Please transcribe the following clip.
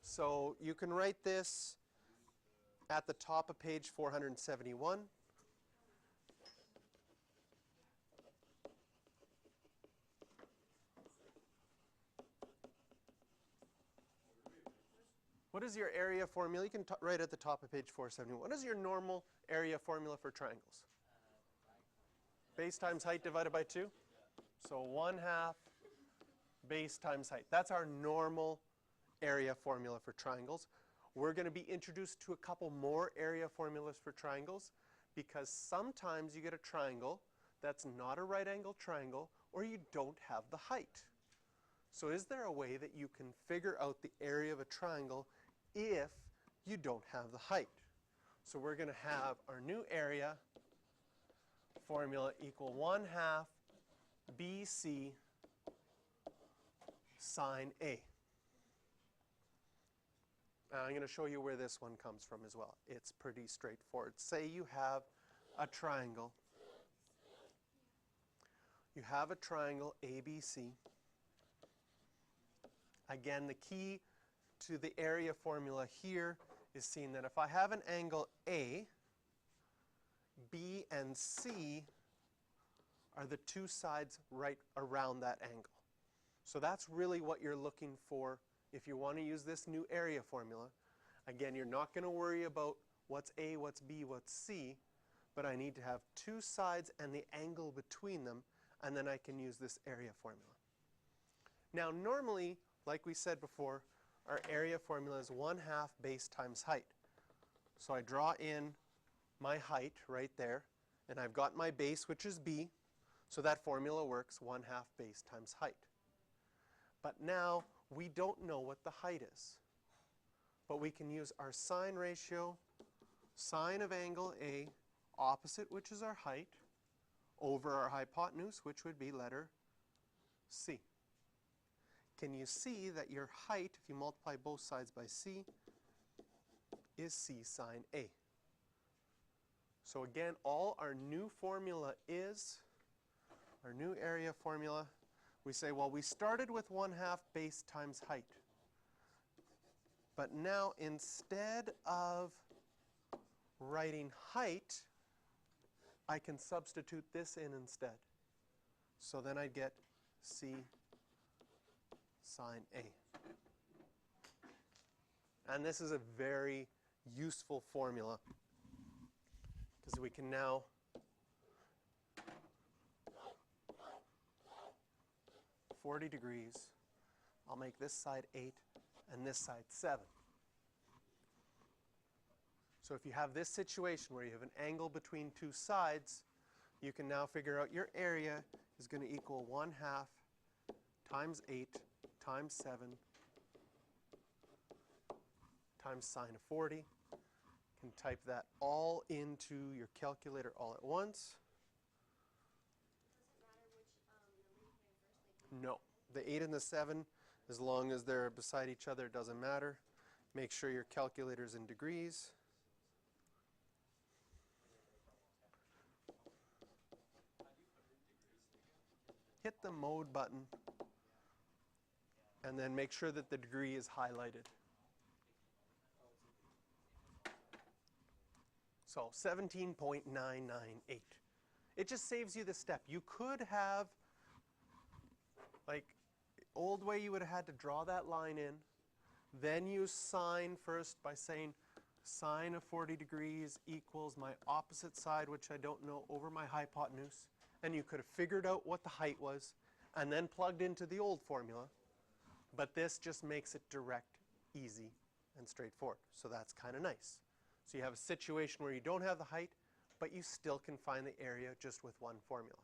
So you can write this at the top of page 471. What is your area formula? You can write at the top of page 471. What is your normal area formula for triangles? Base times height divided by 2? So 1/2 base times height. That's our normal area formula for triangles. We're going to be introduced to a couple more area formulas for triangles because sometimes you get a triangle that's not a right angle triangle or you don't have the height. So is there a way that you can figure out the area of a triangle if you don't have the height? So we're going to have our new area formula equal 1/2 BC sine A. I'm going to show you where this one comes from as well. It's pretty straightforward. Say you have a triangle. You have a triangle ABC. Again, the key to the area formula here is seeing that if I have an angle A, B and C are the two sides right around that angle. So that's really what you're looking for if you want to use this new area formula. Again, you're not going to worry about what's A, what's B, what's C, but I need to have two sides and the angle between them, and then I can use this area formula. Now normally, like we said before, our area formula is 1/2 base times height. So I draw in my height right there, and I've got my base, which is B, so that formula works, 1/2 base times height. But now we don't know what the height is. But we can use our sine ratio, sine of angle A, opposite, which is our height, over our hypotenuse, which would be letter C. Can you see that your height, if you multiply both sides by C, is C sine A? So again, all our new formula is, our new area formula, we say, well, we started with 1/2 base times height. But now instead of writing height, I can substitute this in instead. So then I'd get C sine A. And this is a very useful formula because we can now (40 degrees). I'll make this side 8 and this side 7. So if you have this situation where you have an angle between two sides, you can now figure out your area is going to equal 1/2 times 8 times 7 times sine of 40. You can type that all into your calculator all at once. Does it matter which number you put in first? No. The 8 and the 7, as long as they're beside each other, it doesn't matter. Make sure your calculator's in degrees. Hit the mode button and then make sure that the degree is highlighted. So 17.998. It just saves you the step. You could have, like, old way you would have had to draw that line in, then use sine first by saying sine of 40 degrees equals my opposite side, which I don't know, over my hypotenuse. And you could have figured out what the height was and then plugged into the old formula. But this just makes it direct, easy, and straightforward. So that's kind of nice. So you have a situation where you don't have the height, but you still can find the area just with one formula.